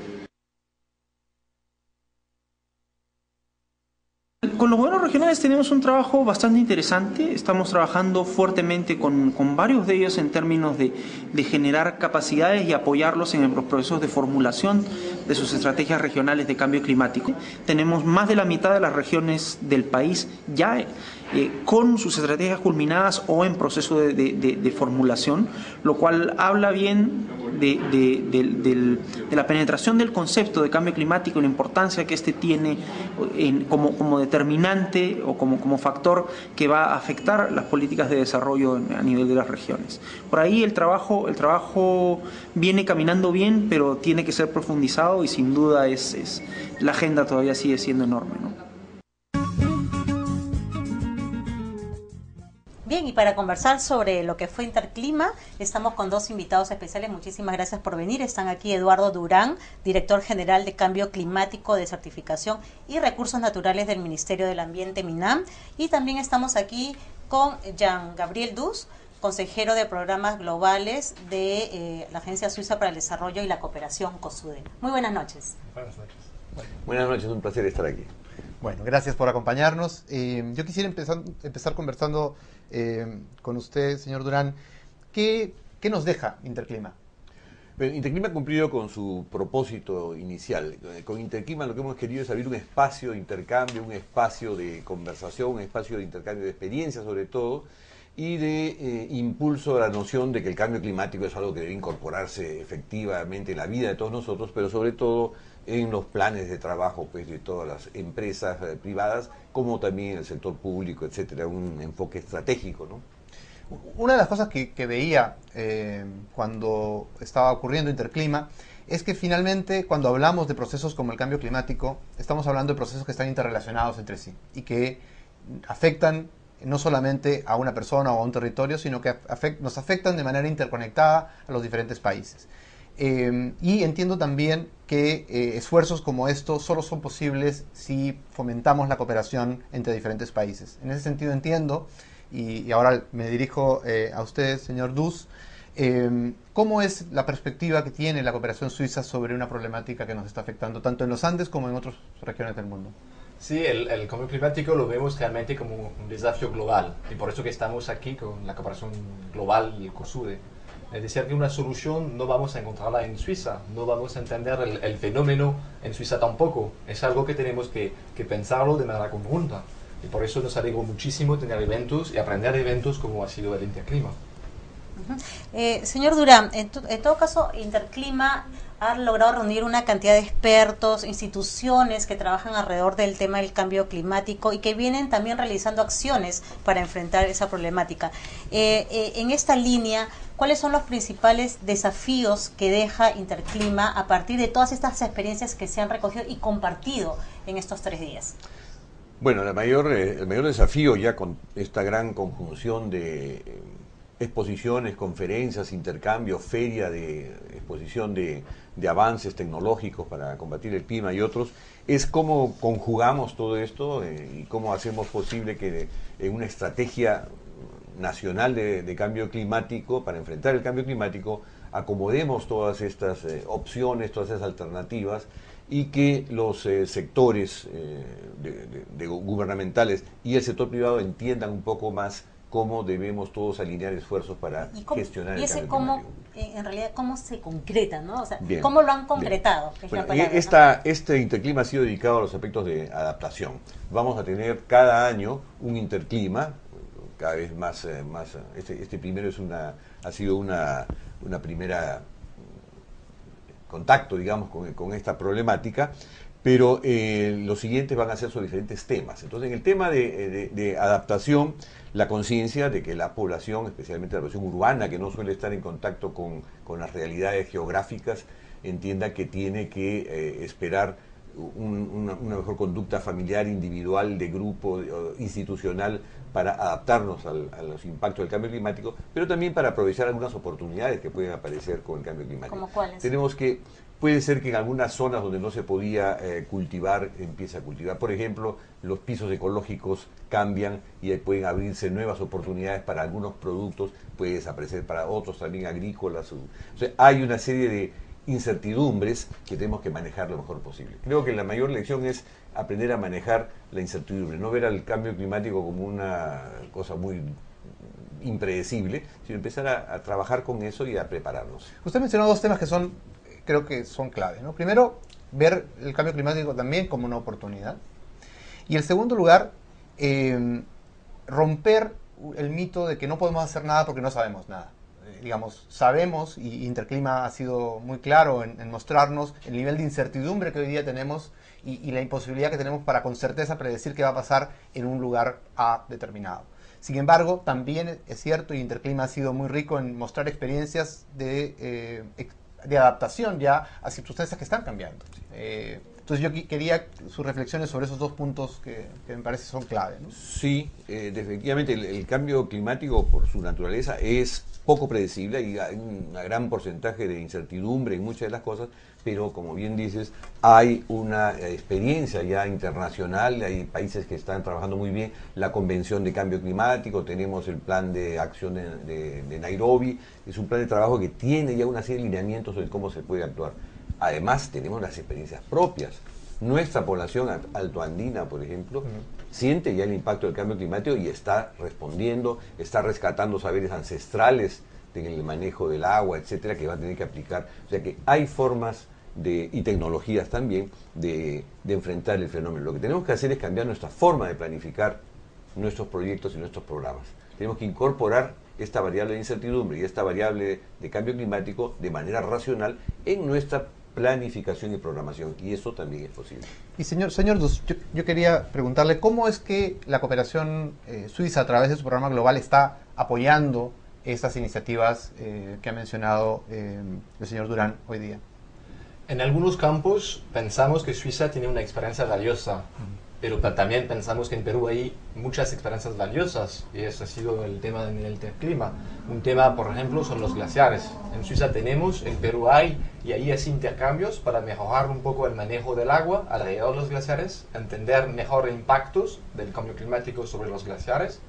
Con los gobiernos regionales tenemos un trabajo bastante interesante. Estamos trabajando fuertemente con varios de ellos en términos de generar capacidades y apoyarlos en los procesos de formulación de sus estrategias regionales de cambio climático. Tenemos más de la mitad de las regiones del país ya con sus estrategias culminadas o en proceso de formulación, lo cual habla bien de la penetración del concepto de cambio climático y la importancia que este tiene como determinante o como factor que va a afectar las políticas de desarrollo a nivel de las regiones. Por ahí el trabajo viene caminando bien, pero tiene que ser profundizado, y sin duda la agenda todavía sigue siendo enorme, ¿no? Bien, y para conversar sobre lo que fue Interclima, estamos con dos invitados especiales. Muchísimas gracias por venir. Están aquí Eduardo Durán, director general de Cambio Climático, de Certificación y Recursos Naturales del Ministerio del Ambiente, MINAM. Y también estamos aquí con Jean Gabriel Dus, consejero de Programas Globales de la Agencia Suiza para el Desarrollo y la Cooperación, COSUDE. Muy buenas noches. Buenas noches. Buenas noches, un placer estar aquí. Bueno, gracias por acompañarnos. Yo quisiera empezar conversando con usted, señor Durán. ¿Qué nos deja Interclima? Bueno, Interclima ha cumplido con su propósito inicial. Con Interclima lo que hemos querido es abrir un espacio de intercambio, un espacio de conversación, un espacio de intercambio de experiencias sobre todo, y de impulso a la noción de que el cambio climático es algo que debe incorporarse efectivamente en la vida de todos nosotros, pero sobre todo en los planes de trabajo pues de todas las empresas privadas, como también el sector público, etcétera, un enfoque estratégico, ¿no? Una de las cosas que veía cuando estaba ocurriendo Interclima es que finalmente cuando hablamos de procesos como el cambio climático, estamos hablando de procesos que están interrelacionados entre sí y que afectan no solamente a una persona o a un territorio, sino que nos afectan de manera interconectada a los diferentes países. Y entiendo también que esfuerzos como estos solo son posibles si fomentamos la cooperación entre diferentes países. En ese sentido entiendo, y ahora me dirijo a usted, señor Dus, ¿cómo es la perspectiva que tiene la cooperación suiza sobre una problemática que nos está afectando tanto en los Andes como en otras regiones del mundo? Sí, el cambio climático lo vemos realmente como un desafío global y por eso que estamos aquí con la cooperación global y el COSUDE. Es decir, que una solución no vamos a encontrarla en Suiza, no vamos a entender el fenómeno en Suiza tampoco. Es algo que tenemos que pensarlo de manera conjunta y por eso nos alegró muchísimo tener eventos y aprender de eventos como ha sido el Interclima. Señor Durán, en todo caso, Interclima ha logrado reunir una cantidad de expertos, instituciones que trabajan alrededor del tema del cambio climático y que vienen también realizando acciones para enfrentar esa problemática. En esta línea, ¿cuáles son los principales desafíos que deja Interclima a partir de todas estas experiencias que se han recogido y compartido en estos 3 días? Bueno, el mayor desafío ya con esta gran conjunción de exposiciones, conferencias, intercambios, feria de exposición de avances tecnológicos para combatir el clima y otros, es cómo conjugamos todo esto y cómo hacemos posible que en una estrategia nacional de cambio climático, para enfrentar el cambio climático, acomodemos todas estas opciones, todas esas alternativas y que los sectores gubernamentales y el sector privado entiendan un poco más cómo debemos todos alinear esfuerzos para gestionar el cambio climático. En realidad, ¿cómo se concreta, no? O sea, Bien, ¿cómo lo han concretado? Es bueno, la palabra, este Interclima ha sido dedicado a los aspectos de adaptación. Vamos a tener cada año un Interclima, cada vez más, este primero ha sido una primera contacto, digamos, con esta problemática, pero los siguientes van a ser sobre diferentes temas. Entonces, en el tema de adaptación, la conciencia de que la población, especialmente la población urbana, que no suele estar en contacto con las realidades geográficas, entienda que tiene que esperar una mejor conducta familiar, individual, de grupo, institucional, para adaptarnos a los impactos del cambio climático, pero también para aprovechar algunas oportunidades que pueden aparecer con el cambio climático. ¿Cómo cuáles? Puede ser que en algunas zonas donde no se podía cultivar, empiece a cultivar. Por ejemplo, los pisos ecológicos cambian y pueden abrirse nuevas oportunidades para algunos productos, puede desaparecer para otros también agrícolas. O sea, hay una serie de incertidumbres que tenemos que manejar lo mejor posible. Creo que la mayor lección es aprender a manejar la incertidumbre, no ver al cambio climático como una cosa muy impredecible, sino empezar a trabajar con eso y a prepararnos. Usted mencionó 2 temas que creo que son clave, ¿no? Primero, ver el cambio climático también como una oportunidad. Y en segundo lugar, romper el mito de que no podemos hacer nada porque no sabemos nada. Digamos, sabemos, y Interclima ha sido muy claro en mostrarnos el nivel de incertidumbre que hoy día tenemos y la imposibilidad que tenemos para con certeza predecir qué va a pasar en un lugar A determinado. Sin embargo, también es cierto, y Interclima ha sido muy rico en mostrar experiencias de adaptación ya a circunstancias que están cambiando. Entonces yo quería sus reflexiones sobre esos 2 puntos que me parece son clave, ¿no? Sí, efectivamente el cambio climático por su naturaleza es poco predecible y hay un gran porcentaje de incertidumbre en muchas de las cosas, pero como bien dices, hay una experiencia ya internacional, hay países que están trabajando muy bien, la Convención de Cambio Climático, tenemos el plan de acción de Nairobi, es un plan de trabajo que tiene ya una serie de lineamientos sobre cómo se puede actuar. Además, tenemos las experiencias propias. Nuestra población altoandina, por ejemplo, siente ya el impacto del cambio climático y está respondiendo, está rescatando saberes ancestrales en el manejo del agua, etcétera, que va a tener que aplicar. O sea que hay formas y tecnologías también de enfrentar el fenómeno. Lo que tenemos que hacer es cambiar nuestra forma de planificar nuestros proyectos y nuestros programas. Tenemos que incorporar esta variable de incertidumbre y esta variable de cambio climático de manera racional en nuestra planificación y programación, y eso también es posible. Y señor Dus, yo quería preguntarle cómo es que la cooperación suiza a través de su programa global está apoyando estas iniciativas que ha mencionado el señor Durán hoy día. En algunos campos pensamos que Suiza tiene una experiencia valiosa. pero también pensamos que en Perú hay muchas experiencias valiosas, y ese ha sido el tema del clima. Un tema, por ejemplo, son los glaciares. En Suiza tenemos, en Perú hay, y ahí hay intercambios para mejorar un poco el manejo del agua alrededor de los glaciares, entender mejor impactos del cambio climático sobre los glaciares.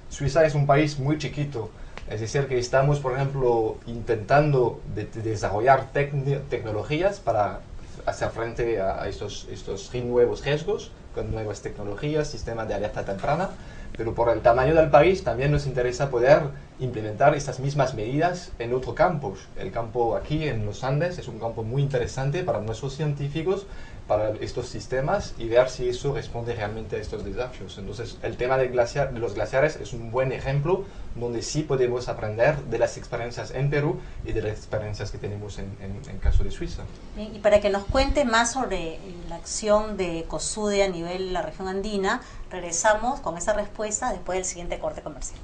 Suiza es un país muy chiquito, es decir, que estamos, por ejemplo, intentando desarrollar tecnologías para hacer frente a estos nuevos riesgos, con nuevas tecnologías, sistemas de alerta temprana, pero por el tamaño del país también nos interesa poder implementar estas mismas medidas en otros campos. El campo aquí en los Andes es un campo muy interesante para nuestros científicos, para estos sistemas, y ver si eso responde realmente a estos desafíos. Entonces, el tema de los glaciares es un buen ejemplo donde sí podemos aprender de las experiencias en Perú y de las experiencias que tenemos en caso de Suiza. Y para que nos cuente más sobre la acción de COSUDE a nivel de la región andina, regresamos con esa respuesta después del siguiente corte comercial.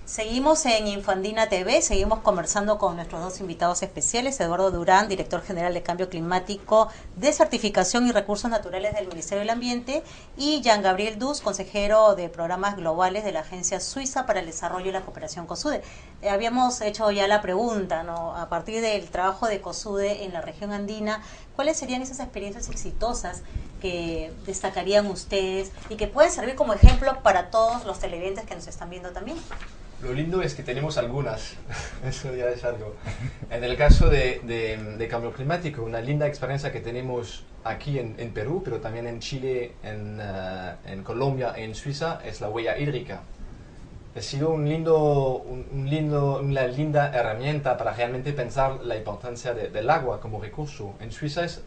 Seguimos en Infandina TV, seguimos conversando con nuestros dos invitados especiales, Eduardo Durán, director general de Cambio Climático, de Certificación y Recursos Naturales del Ministerio del Ambiente, y Jean Gabriel Dus, consejero de Programas Globales de la Agencia Suiza para el Desarrollo y la Cooperación COSUDE. Habíamos hecho ya la pregunta, ¿no? A partir del trabajo de COSUDE en la región andina, ¿cuáles serían esas experiencias exitosas que destacarían ustedes y que pueden servir como ejemplo para todos los televidentes que nos están viendo también? Lo lindo es que tenemos algunas, eso ya es algo. En el caso de cambio climático, una linda experiencia que tenemos aquí en Perú, pero también en Chile, en Colombia e en Suiza, es la huella hídrica. Ha sido una linda herramienta para realmente pensar la importancia del agua como recurso. En Suiza es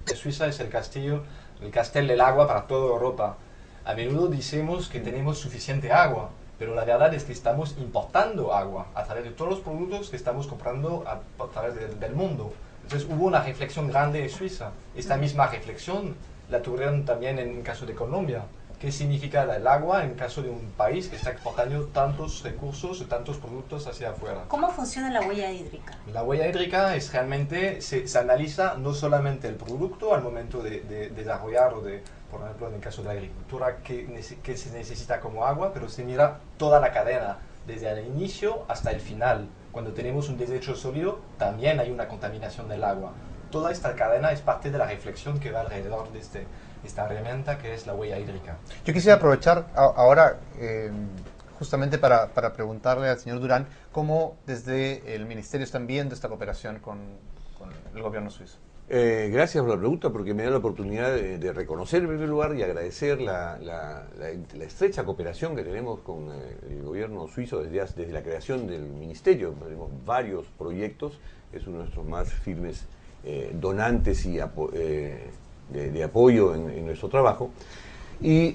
el castel del agua para toda Europa. A menudo decimos que tenemos suficiente agua, pero la verdad es que estamos importando agua a través de todos los productos que estamos comprando a través del mundo. Entonces hubo una reflexión grande en Suiza. Esta misma reflexión la tuvieron también en caso de Colombia. ¿Qué significa el agua en caso de un país que está exportando tantos recursos y tantos productos hacia afuera? ¿Cómo funciona la huella hídrica? La huella hídrica es realmente, se analiza no solamente el producto al momento de desarrollar o de, por ejemplo, en el caso de la agricultura, que se necesita como agua, pero se mira toda la cadena, desde el inicio hasta el final. Cuando tenemos un desecho sólido, también hay una contaminación del agua. Toda esta cadena es parte de la reflexión que va alrededor de esta herramienta que es la huella hídrica. Yo quisiera aprovechar ahora justamente para preguntarle al señor Durán cómo desde el Ministerio están viendo esta cooperación con el gobierno suizo. Gracias por la pregunta, porque me da la oportunidad de reconocer en primer lugar y agradecer la estrecha cooperación que tenemos con el gobierno suizo desde la creación del ministerio. Tenemos varios proyectos, es uno de nuestros más firmes donantes y de apoyo en nuestro trabajo. y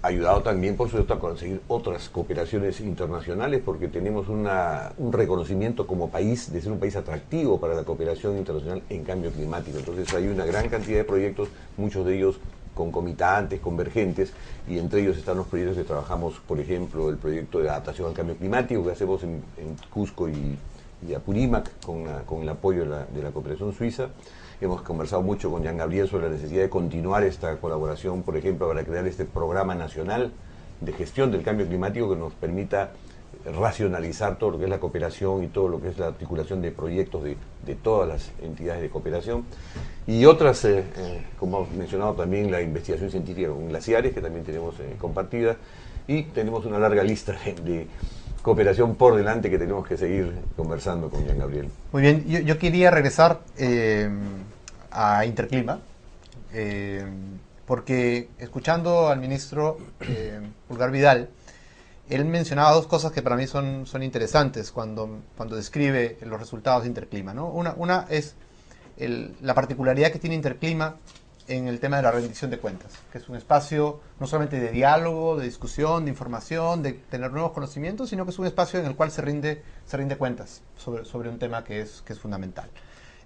ayudado también, por supuesto, a conseguir otras cooperaciones internacionales, porque tenemos un reconocimiento como país de ser un país atractivo para la cooperación internacional en cambio climático. Entonces hay una gran cantidad de proyectos, muchos de ellos concomitantes, convergentes, y entre ellos están los proyectos que trabajamos, por ejemplo, el proyecto de adaptación al cambio climático que hacemos en Cusco y Apurímac con el apoyo de la cooperación suiza. Hemos conversado mucho con Jean Gabriel sobre la necesidad de continuar esta colaboración, por ejemplo, para crear este programa nacional de gestión del cambio climático que nos permita racionalizar todo lo que es la cooperación y todo lo que es la articulación de proyectos de todas las entidades de cooperación. Y otras, como hemos mencionado también, la investigación científica con glaciares, que también tenemos compartida, y tenemos una larga lista de cooperación por delante que tenemos que seguir conversando con Jean Gabriel. Muy bien, yo quería regresar a Interclima, porque escuchando al ministro Pulgar Vidal, él mencionaba dos cosas que para mí son interesantes cuando describe los resultados de Interclima, ¿no? Una es la particularidad que tiene Interclima en el tema de la rendición de cuentas, que es un espacio no solamente de diálogo, de discusión, de información, de tener nuevos conocimientos, sino que es un espacio en el cual se rinde cuentas sobre un tema que es fundamental.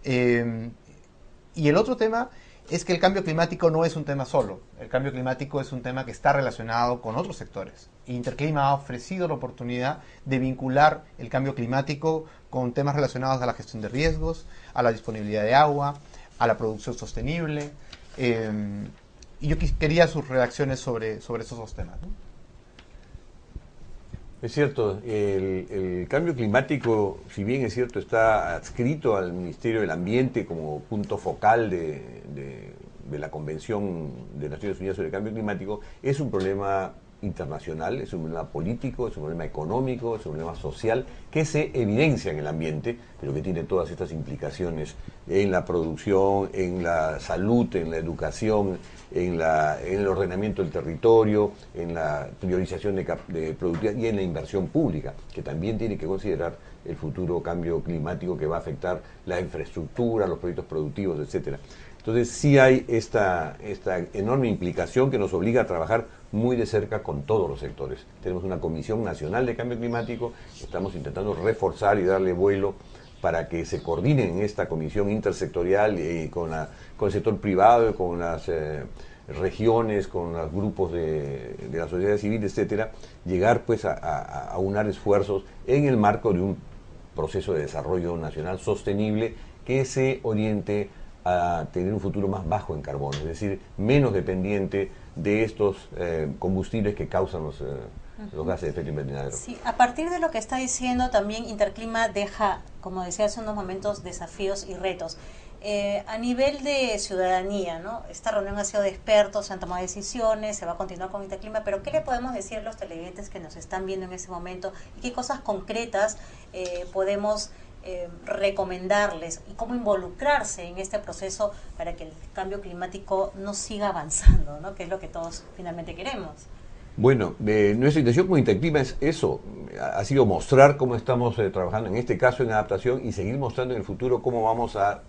Y el otro tema es que el cambio climático no es un tema solo. El cambio climático es un tema que está relacionado con otros sectores. Interclima ha ofrecido la oportunidad de vincular el cambio climático con temas relacionados a la gestión de riesgos, a la disponibilidad de agua, a la producción sostenible. Y yo quería sus reacciones sobre esos dos temas, ¿no? Es cierto, el cambio climático, si bien es cierto, está adscrito al Ministerio del Ambiente como punto focal de la Convención de Naciones Unidas sobre el Cambio Climático, es un problema internacional, es un problema político, es un problema económico, es un problema social que se evidencia en el ambiente, pero que tiene todas estas implicaciones en la producción, en la salud, en la educación, en el ordenamiento del territorio, en la priorización de productividad y en la inversión pública, que también tiene que considerar el futuro cambio climático que va a afectar la infraestructura, los proyectos productivos, etcétera. Entonces sí hay esta enorme implicación que nos obliga a trabajar muy de cerca con todos los sectores. Tenemos una Comisión Nacional de Cambio Climático, estamos intentando reforzar y darle vuelo para que se coordinen en esta comisión intersectorial con el sector privado, con las regiones, con los grupos de la sociedad civil, etcétera, llegar pues a unar esfuerzos en el marco de un proceso de desarrollo nacional sostenible que se oriente a tener un futuro más bajo en carbono, es decir, menos dependiente de estos combustibles que causan los gases de efecto invernadero. Sí, a partir de lo que está diciendo, también Interclima deja, como decía hace unos momentos, desafíos y retos. A nivel de ciudadanía, ¿no? Esta reunión ha sido de expertos, se han tomado decisiones, se va a continuar con Interclima, pero ¿qué le podemos decir a los televidentes que nos están viendo en ese momento y qué cosas concretas podemos recomendarles y cómo involucrarse en este proceso para que el cambio climático no siga avanzando, ¿no? Que es lo que todos finalmente queremos? Bueno, nuestra intención con Interclima es eso, ha sido mostrar cómo estamos trabajando en este caso en adaptación y seguir mostrando en el futuro cómo vamos a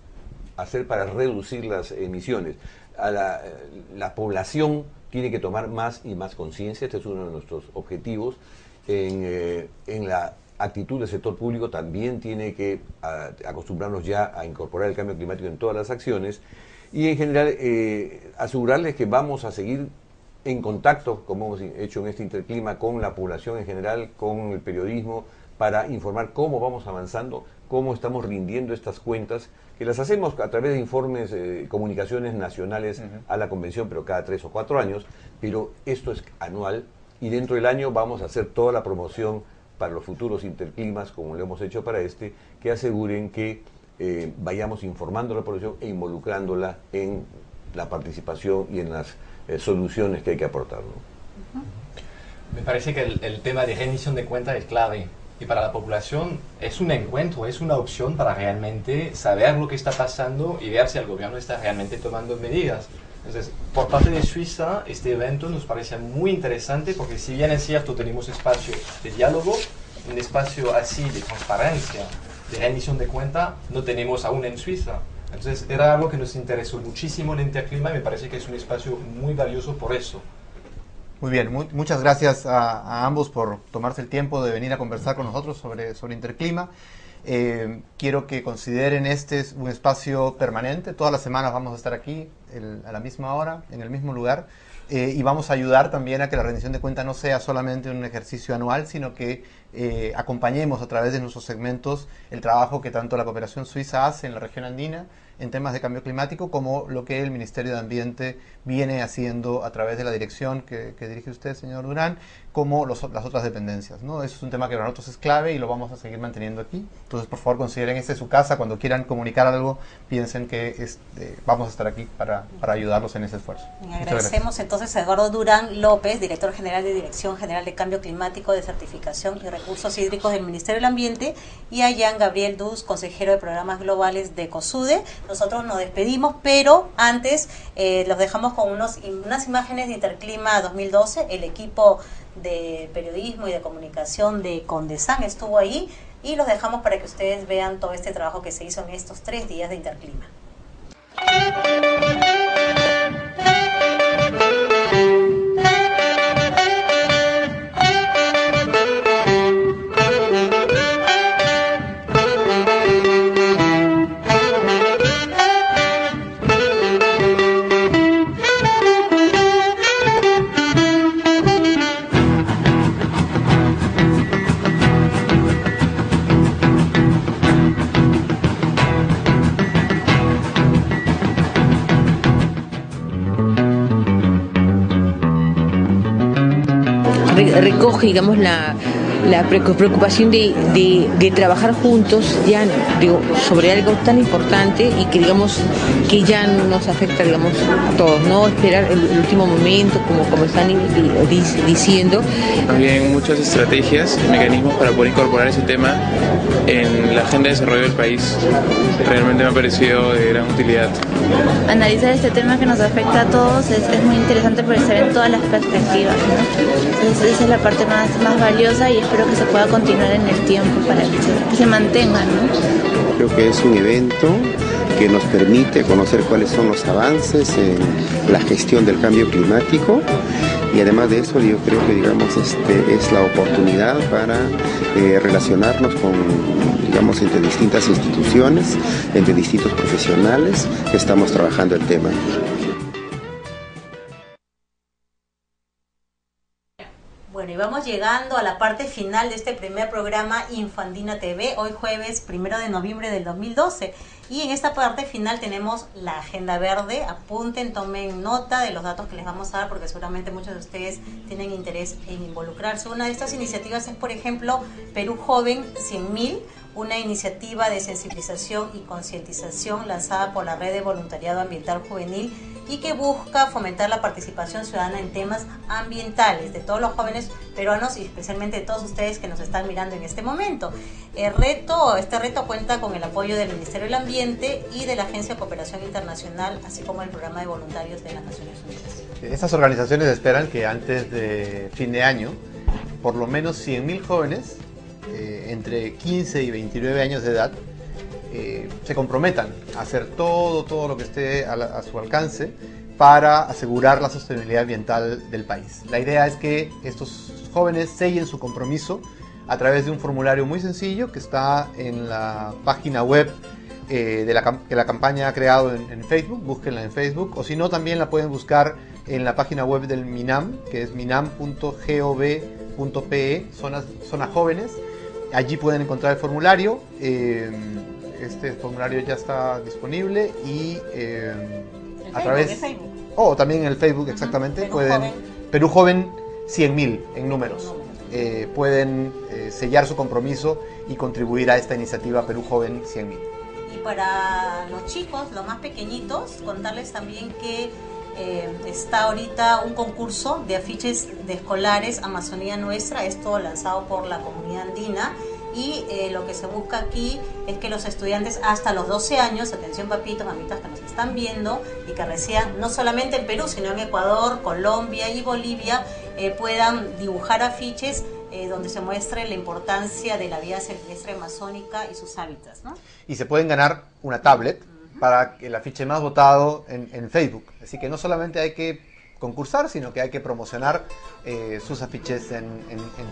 hacer para reducir las emisiones. La población tiene que tomar más y más conciencia, este es uno de nuestros objetivos. En la actitud del sector público también tiene que acostumbrarnos ya a incorporar el cambio climático en todas las acciones y en general asegurarles que vamos a seguir en contacto, como hemos hecho en este Interclima, con la población en general, con el periodismo, para informar cómo vamos avanzando, cómo estamos rindiendo estas cuentas, que las hacemos a través de informes, comunicaciones nacionales a la convención, pero cada 3 o 4 años, pero esto es anual y dentro del año vamos a hacer toda la promoción para los futuros Interclimas, como lo hemos hecho para este, que aseguren que vayamos informando a la población e involucrándola en la participación y en las soluciones que hay que aportar, ¿no? Me parece que el tema de rendición de cuentas es clave y para la población es un encuentro, es una opción para realmente saber lo que está pasando y ver si el gobierno está realmente tomando medidas. Entonces, por parte de Suiza, este evento nos parece muy interesante porque si bien es cierto, tenemos espacio de diálogo, un espacio así de transparencia, de rendición de cuenta, no tenemos aún en Suiza. Entonces, era algo que nos interesó muchísimo en Interclima y me parece que es un espacio muy valioso por eso. Muy bien, muchas gracias a ambos por tomarse el tiempo de venir a conversar con nosotros sobre Interclima. Quiero que consideren este un espacio permanente. Todas las semanas vamos a estar aquí a la misma hora, en el mismo lugar, y vamos a ayudar también a que la rendición de cuentas no sea solamente un ejercicio anual, sino que acompañemos a través de nuestros segmentos el trabajo que tanto la Cooperación Suiza hace en la región andina en temas de cambio climático, como lo que el Ministerio de Ambiente viene haciendo a través de la dirección que dirige usted, señor Durán, como las otras dependencias, ¿no? Eso es un tema que para nosotros es clave y lo vamos a seguir manteniendo aquí. Entonces, por favor, consideren este su casa. Cuando quieran comunicar algo, piensen que vamos a estar aquí para ayudarlos en ese esfuerzo. Agradecemos entonces a Eduardo Durán López, director general de Dirección General de Cambio Climático, de Certificación y Recursos Hídricos del Ministerio del Ambiente, y a Jean Gabriel Dus, consejero de Programas Globales de COSUDE. Nosotros nos despedimos, pero antes los dejamos con unas imágenes de Interclima 2012. El equipo de periodismo y de comunicación de Condesan estuvo ahí, y los dejamos para que ustedes vean todo este trabajo que se hizo en estos 3 días de Interclima. Recoge, digamos, la preocupación de trabajar juntos ya, digo, sobre algo tan importante y que, digamos, que ya nos afecta, digamos, a todos, no esperar el último momento, como están diciendo. También muchas estrategias y mecanismos para poder incorporar ese tema en la agenda de desarrollo del país. Realmente me ha parecido de gran utilidad. Analizar este tema que nos afecta a todos es muy interesante porque se ven todas las perspectivas, ¿no? Entonces, esa es la parte más valiosa, y espero que se pueda continuar en el tiempo para que se mantenga, ¿no? Creo que es un evento que nos permite conocer cuáles son los avances en la gestión del cambio climático, y además de eso yo creo que, digamos, es la oportunidad para relacionarnos con, digamos, entre distintas instituciones, entre distintos profesionales que estamos trabajando el tema. Bueno, y vamos llegando a la parte final de este primer programa Infoandina TV, hoy jueves 1 de noviembre del 2012. Y en esta parte final tenemos la agenda verde. Apunten, tomen nota de los datos que les vamos a dar, porque seguramente muchos de ustedes tienen interés en involucrarse. Una de estas iniciativas es, por ejemplo, Perú Joven 100.000, una iniciativa de sensibilización y concientización lanzada por la Red de Voluntariado Ambiental Juvenil, y que busca fomentar la participación ciudadana en temas ambientales de todos los jóvenes peruanos, y especialmente de todos ustedes que nos están mirando en este momento. Este reto cuenta con el apoyo del Ministerio del Ambiente y de la Agencia de Cooperación Internacional, así como el Programa de Voluntarios de las Naciones Unidas. Estas organizaciones esperan que antes de fin de año, por lo menos 100.000 jóvenes entre 15 y 29 años de edad se comprometan a hacer todo lo que esté a su alcance para asegurar la sostenibilidad ambiental del país. La idea es que estos jóvenes sellen su compromiso a través de un formulario muy sencillo que está en la página web que la campaña ha creado en Facebook. Búsquenla en Facebook, o si no, también la pueden buscar en la página web del MINAM, que es minam.gov.pe, zona jóvenes. Allí pueden encontrar el formulario. Este formulario ya está disponible, y a través... también en el Facebook, exactamente. Perú Joven 100.000 en números. Pueden sellar su compromiso y contribuir a esta iniciativa Perú Joven 100.000. Y para los chicos, los más pequeñitos, contarles también que está ahorita un concurso de afiches de escolares Amazonía Nuestra, esto lanzado por la comunidad andina, y lo que se busca aquí es que los estudiantes hasta los 12 años, atención papitos, mamitas que nos están viendo y que residan no solamente en Perú, sino en Ecuador, Colombia y Bolivia, puedan dibujar afiches donde se muestre la importancia de la vida silvestre amazónica y sus hábitats, ¿no? Y se pueden ganar una tablet para el afiche más votado en Facebook. Así que no solamente hay que concursar, sino que hay que promocionar sus afiches en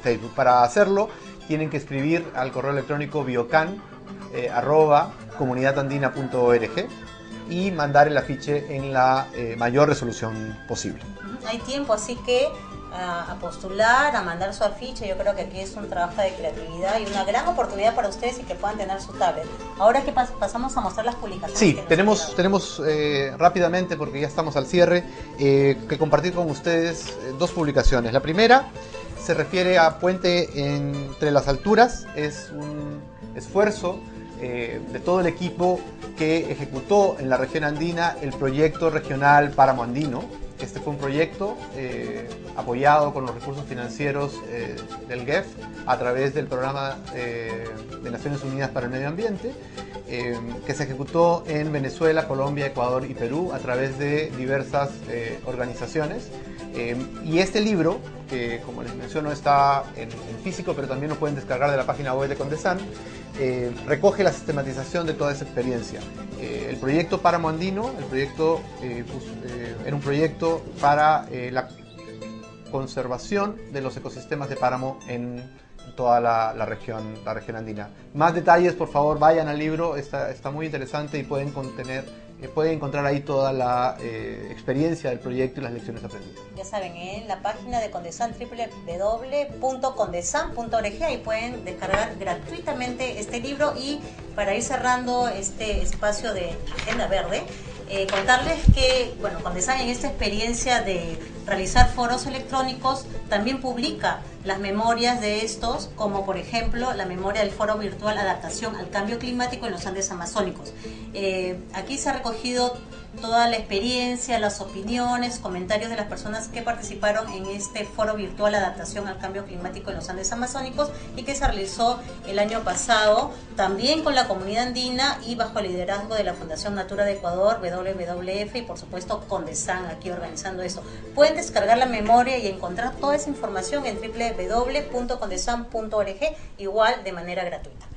Facebook. Para hacerlo, tienen que escribir al correo electrónico biocan@comunidadandina.org y mandar el afiche en la mayor resolución posible. Hay tiempo, así que a postular, a mandar su afiche. Yo creo que aquí es un trabajo de creatividad y una gran oportunidad para ustedes y que puedan tener su tablet. Ahora que pasamos a mostrar las publicaciones. Sí, tenemos rápidamente, porque ya estamos al cierre, que compartir con ustedes dos publicaciones. La primera se refiere a Puente entre las Alturas. Es un esfuerzo de todo el equipo que ejecutó en la región andina el proyecto regional Páramo Andino. Este fue un proyecto apoyado con los recursos financieros del GEF a través del Programa de Naciones Unidas para el Medio Ambiente, que se ejecutó en Venezuela, Colombia, Ecuador y Perú a través de diversas organizaciones. Y este libro, que como les menciono está en físico, pero también lo pueden descargar de la página web de Condesan, recoge la sistematización de toda esa experiencia. El proyecto Páramo Andino, era un proyecto para la conservación de los ecosistemas de páramo en toda la región andina. Más detalles, por favor, vayan al libro, está muy interesante y pueden encontrar ahí toda la experiencia del proyecto y las lecciones aprendidas. Ya saben, en la página de Condesan, www.condesan.org, ahí pueden descargar gratuitamente este libro. Y para ir cerrando este espacio de Agenda Verde, contarles que, bueno, Condesan en esta experiencia de realizar foros electrónicos también publica las memorias de estos, como por ejemplo la memoria del foro virtual Adaptación al Cambio Climático en los Andes Amazónicos. Aquí se ha recogido toda la experiencia, las opiniones, comentarios de las personas que participaron en este foro virtual Adaptación al Cambio Climático en los Andes Amazónicos, y que se realizó el año pasado también con la comunidad andina y bajo el liderazgo de la Fundación Natura de Ecuador, WWF, y por supuesto Condesan aquí organizando esto. Pueden descargar la memoria y encontrar toda esa información en www.condesan.org, igual de manera gratuita.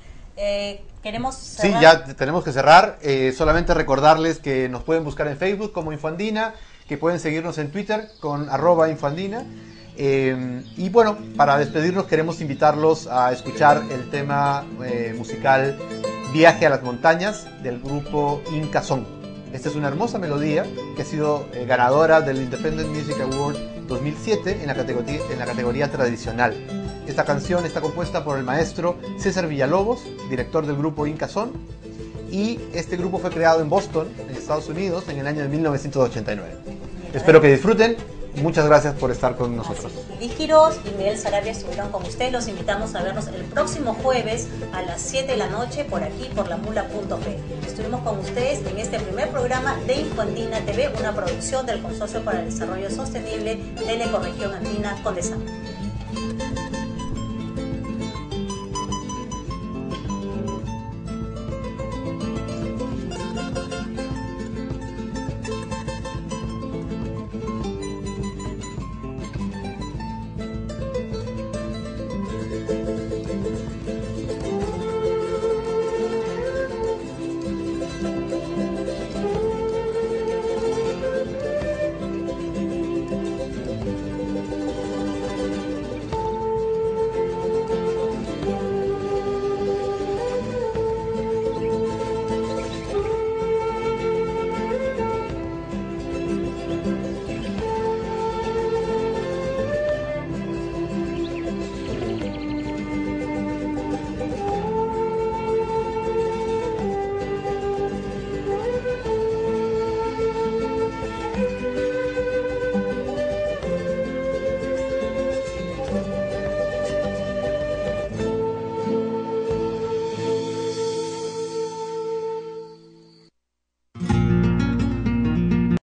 ¿Queremos cerrar? Sí, ya tenemos que cerrar. Solamente recordarles que nos pueden buscar en Facebook como Infoandina, que pueden seguirnos en Twitter con @Infoandina. Y bueno, para despedirnos queremos invitarlos a escuchar el tema musical Viaje a las Montañas del grupo Inca Son. Esta es una hermosa melodía que ha sido ganadora del Independent Music Award 2007 en la categoría tradicional. Esta canción está compuesta por el maestro César Villalobos, director del grupo Inca Son, y este grupo fue creado en Boston, en Estados Unidos, en el año de 1989. Espero que disfruten. Muchas gracias por estar con nosotros. Liz Quiroz y Miguel Sarabia estuvieron con ustedes. Los invitamos a vernos el próximo jueves a las 7 de la noche por aquí, por lamula.p. Estuvimos con ustedes en este primer programa de Infoandina TV, una producción del Consorcio para el Desarrollo Sostenible de la Ecorregión Andina Condesan.